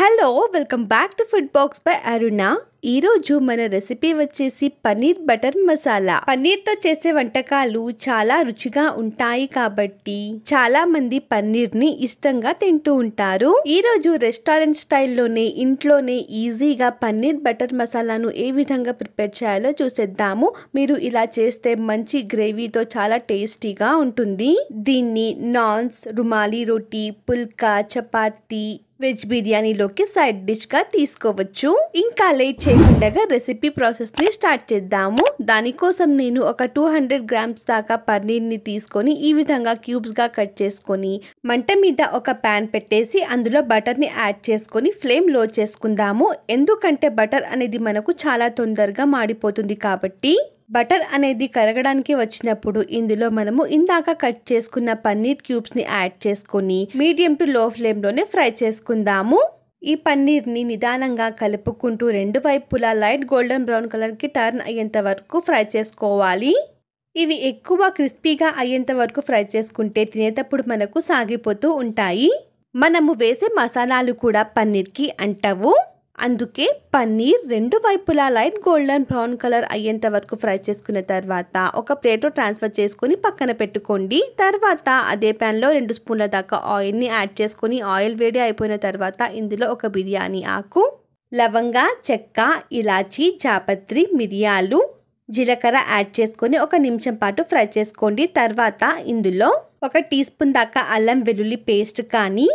Hello welcome back to food box by Aruna. ఈ రోజు మన రెసిపీ వచ్చేసి పన్నీర్ బటర్ మసాలా. పన్నీర్ తో చేసే వంటకాలు చాలా రుచిగా ఉంటాయి కాబట్టి చాలా మంది పన్నీర్ ని ఇష్టంగా తింటూ ఉంటారు. ఈ రోజు రెస్టారెంట్ స్టైల్లోనే ఇంట్లోనే ఈజీగా పన్నీర్ బటర్ మసాలాను ఏ విధంగా ప్రిపేర్ చేయాలో చూసేద్దాము. మీరు ఇలా చేస్తే మంచి గ్రేవీతో చాలా టేస్టీగా ఉంటుంది. దీన్ని నాన్స్, రుమాలి రోటీ, పుల్కా, చపాతీ, వెజ్ బిర్యానీలోకి సైడ్ డిష్ గా తీసుకోవచ్చు. ఇంకా లేట్ చేయకుండా రెసిపీ ప్రాసెస్ ని స్టార్ట్ చేద్దాము. దానికోసం నేను ఒక 200 గ్రామ్స్ దాకా పన్నీర్ ని తీసుకొని ఈ విధంగా క్యూబ్స్ గా కట్ చేసుకొని మంట మీద ఒక ప్యాన్ పెట్టేసి అందులో బటర్ ని యాడ్ చేసుకొని ఫ్లేమ్ లో చేసుకుందాము. ఎందుకంటే బటర్ అనేది మనకు చాలా తొందరగా మాడిపోతుంది కాబట్టి బటర్ అనేది కరగడానికి వచ్చినప్పుడు ఇందులో మనము ఇందాక కట్ చేసుకున్న పన్నీర్ క్యూబ్స్ ని యాడ్ చేసుకొని మీడియం టు లో ఫ్లేమ్ లోనే ఫ్రై చేసుకుందాము. ఈ పన్నీర్ ని నిదానంగా కలుపుకుంటూ రెండు వైపులా లైట్ గోల్డెన్ బ్రౌన్ కలర్ కి టర్న్ అయ్యేంత వరకు ఫ్రై చేసుకోవాలి. ఇవి ఎక్కువ క్రిస్పీగా అయ్యేంత వరకు ఫ్రై చేసుకుంటే తినేటప్పుడు మనకు సాగిపోతూ ఉంటాయి. మనము వేసే మసాలాలు కూడా పన్నీర్ కి అంటవు. అందుకే పన్నీర్ రెండు వైపులా లైట్ గోల్డెన్ బ్రౌన్ కలర్ అయ్యేంత వరకు ఫ్రై చేసుకున్న తర్వాత ఒక ప్లేట్ ట్రాన్స్ఫర్ చేసుకుని పక్కన పెట్టుకోండి. తర్వాత అదే ప్యాన్ లో 2 స్పూన్ల దాకా ఆయిల్ ని యాడ్ చేసుకుని ఆయిల్ వేడి అయిపోయిన తర్వాత ఇందులో ఒక బిర్యానీ ఆకు, లవంగ, చెక్క, ఇలాచి, జాపత్రి, మిరియాలు, జీలకర్ర యాడ్ చేసుకొని 1 నిమిషం పాటు ఫ్రై చేసుకోండి. తర్వాత ఇందులో 1 టీ స్పూన్ దాకా అల్లం వెల్లుల్లి పేస్ట్ కానీ,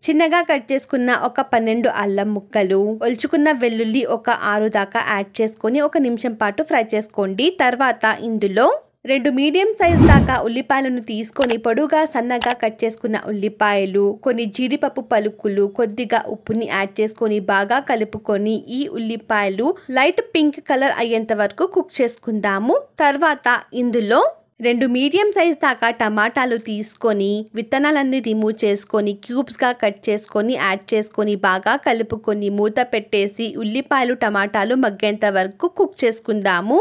చిన్నగా కట్ చేసుకున్న ఒక 12 అల్లం ముక్కలు, ఒలుచుకున్న వెల్లుల్లి ఒక 6 దాకా యాడ్ చేసుకొని 1 నిమిషం పాటు ఫ్రై చేసుకోండి. తర్వాత ఇందులో 2 మీడియం సైజ్ దాకా ఉల్లిపాయలను తీసుకొని పొడుగా సన్నగా కట్ చేసుకున్న ఉల్లిపాయలు, కొన్ని జీడిపప్పు పలుకులు, కొద్దిగా ఉప్పుని యాడ్ చేసుకొని బాగా కలుపుకొని ఈ ఉల్లిపాయలు లైట్ పింక్ కలర్ అయ్యేంత వరకు కుక్ చేసుకుందాము. తర్వాత ఇందులో 2 మీడియం సైజ్ దాకా టమాటాలు తీసుకొని విత్తనాలన్నీ రిమూవ్ చేసుకొని క్యూబ్స్ గా కట్ చేసుకొని యాడ్ చేసుకొని బాగా కలుపుకొని మూత పెట్టేసి ఉల్లిపాయలు టమాటాలు మగ్గేంత వరకు కుక్ చేసుకుందాము.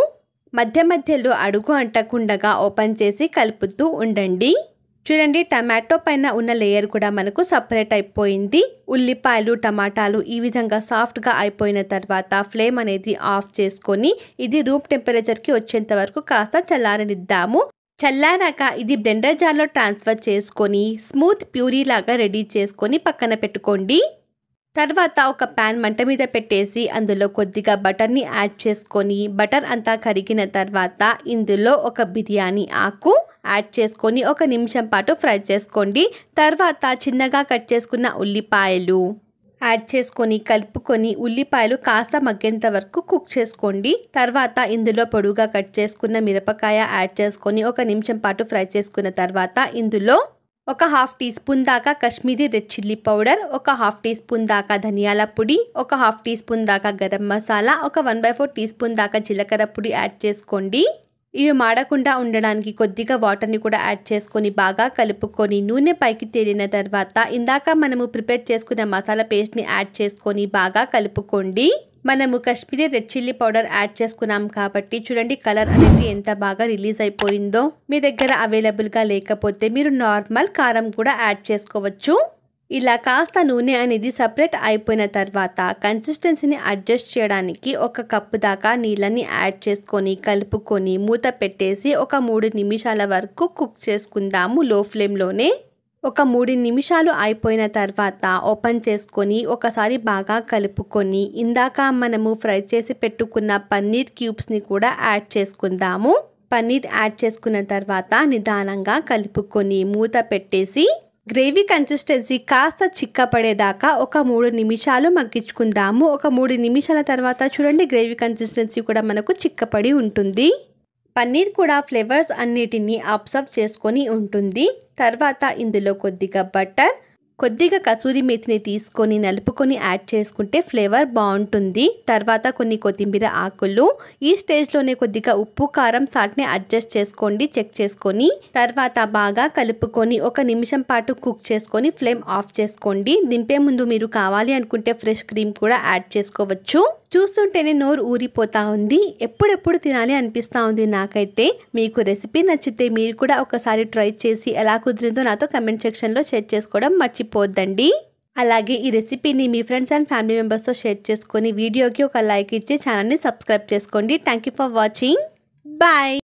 మధ్య మధ్యలో అడుగు అంటకుండా ఓపెన్ చేసి కలుపుతూ ఉండండి. చూడండి, టమాటో పైన ఉన్న లేయర్ కూడా మనకు సపరేట్ అయిపోయింది. ఉల్లిపాయలు టమాటాలు ఈ విధంగా సాఫ్ట్గా అయిపోయిన తర్వాత ఫ్లేమ్ అనేది ఆఫ్ చేసుకొని ఇది రూమ్ టెంపరేచర్కి వచ్చేంత వరకు కాస్త చల్లారనిద్దాము. చల్లారాక ఇది బ్లెండర్ జార్లో ట్రాన్స్ఫర్ చేసుకొని స్మూత్ ప్యూరీ లాగా రెడీ చేసుకొని పక్కన పెట్టుకోండి. తర్వాత ఒక ప్యాన్ మంట మీద పెట్టేసి అందులో కొద్దిగా బటర్ని యాడ్ చేసుకొని బటర్ అంతా కరిగిన తర్వాత ఇందులో ఒక బిర్యానీ ఆకు యాడ్ చేసుకొని 1 నిమిషం పాటు ఫ్రై చేసుకోండి. తర్వాత చిన్నగా కట్ చేసుకున్న ఉల్లిపాయలు యాడ్ చేసుకొని కలుపుకొని ఉల్లిపాయలు కాస్త మగ్గేంత వరకు కుక్ చేసుకోండి. తర్వాత ఇందులో పొడుగా కట్ చేసుకున్న మిరపకాయ యాడ్ చేసుకొని 1 నిమిషం పాటు ఫ్రై చేసుకున్న తర్వాత ఇందులో ఒక 1/2 టీ స్పూన్ దాకా కాశ్మీరీ రెడ్ చిల్లీ పౌడర్, ఒక 1/2 టీ స్పూన్ దాకా ధనియాల పొడి, ఒక 1/2 టీ స్పూన్ దాకా గరం మసాలా, ఒక 1/4 టీ స్పూన్ దాకా జీలకర్ర పొడి యాడ్ చేసుకోండి. ఇవి మాడకుండా ఉండడానికి కొద్దిగా వాటర్ని కూడా యాడ్ చేసుకొని బాగా కలుపుకొని నూనె పైకి తేలిన తర్వాత ఇందాక మనము ప్రిపేర్ చేసుకున్న మసాలా పేస్ట్ని యాడ్ చేసుకొని బాగా కలుపుకోండి. మనము Kashmiri red chilli powder add చేసుకున్నాం కాబట్టి చూడండి కలర్ అనేది ఎంత బాగా రిలీజ్ అయిపోయిందో. మీ దగ్గర అవైలబుల్గా లేకపోతే మీరు నార్మల్ కారం కూడా యాడ్ చేసుకోవచ్చు. ఇలా కాస్త నూనె అనేది సపరేట్ అయిపోయిన తర్వాత కన్సిస్టెన్సీని అడ్జస్ట్ చేయడానికి 1 కప్పు దాకా నీళ్ళని యాడ్ చేసుకొని కలుపుకొని మూత పెట్టేసి ఒక 3 నిమిషాల వరకు కుక్ చేసుకుందాము లో ఫ్లేమ్లోనే. ఒక 3 నిమిషాలు అయిపోయిన తర్వాత ఓపెన్ చేసుకొని ఒకసారి బాగా కలుపుకొని ఇందాక మనము ఫ్రై చేసి పెట్టుకున్న పన్నీర్ క్యూబ్స్ని కూడా యాడ్ చేసుకుందాము. పన్నీర్ యాడ్ చేసుకున్న తర్వాత నిదానంగా కలుపుకొని మూత పెట్టేసి గ్రేవీ కన్సిస్టెన్సీ కాస్త చిక్కపడేదాకా ఒక 3 నిమిషాలు మగ్గించుకుందాము. ఒక 3 నిమిషాల తర్వాత చూడండి గ్రేవీ కన్సిస్టెన్సీ కూడా మనకు చిక్కపడి ఉంటుంది. పన్నీర్ కూడా ఫ్లేవర్స్ అన్నిటినీ అబ్జర్వ్ చేసుకొని ఉంటుంది. తర్వాత ఇందులో కొద్దిగా బటర్, కొద్దిగా కసూరి మేతిని తీసుకొని నలుపుకొని యాడ్ చేసుకుంటే ఫ్లేవర్ బాగుంటుంది. తర్వాత కొన్ని కొత్తిమీర ఆకులు. ఈ స్టేజ్లోనే కొద్దిగా ఉప్పు, కారం, సాల్ట్ని అడ్జస్ట్ చేసుకోండి, చెక్ చేసుకొని. తర్వాత బాగా కలుపుకొని 1 నిమిషం పాటు కుక్ చేసుకొని ఫ్లేమ్ ఆఫ్ చేసుకోండి. దింపే ముందు మీరు కావాలి అనుకుంటే ఫ్రెష్ క్రీమ్ కూడా యాడ్ చేసుకోవచ్చు. చూస్తుంటేనే నోరు ఊరిపోతా ఉంది. ఎప్పుడెప్పుడు తినాలి అనిపిస్తూ ఉంది నాకైతే. మీకు రెసిపీ నచ్చితే మీరు కూడా ఒకసారి ట్రై చేసి ఎలా కుదిరిందో నాతో కమెంట్ సెక్షన్లో షేర్ చేసుకోవడం మర్చిపోద్దండి. అలాగే ఈ రెసిపీని మీ ఫ్రెండ్స్ అండ్ ఫ్యామిలీ మెంబర్స్తో షేర్ చేసుకొని వీడియోకి ఒక లైక్ ఇచ్చి ఛానల్ని సబ్స్క్రైబ్ చేసుకోండి. Thank you for watching. Bye.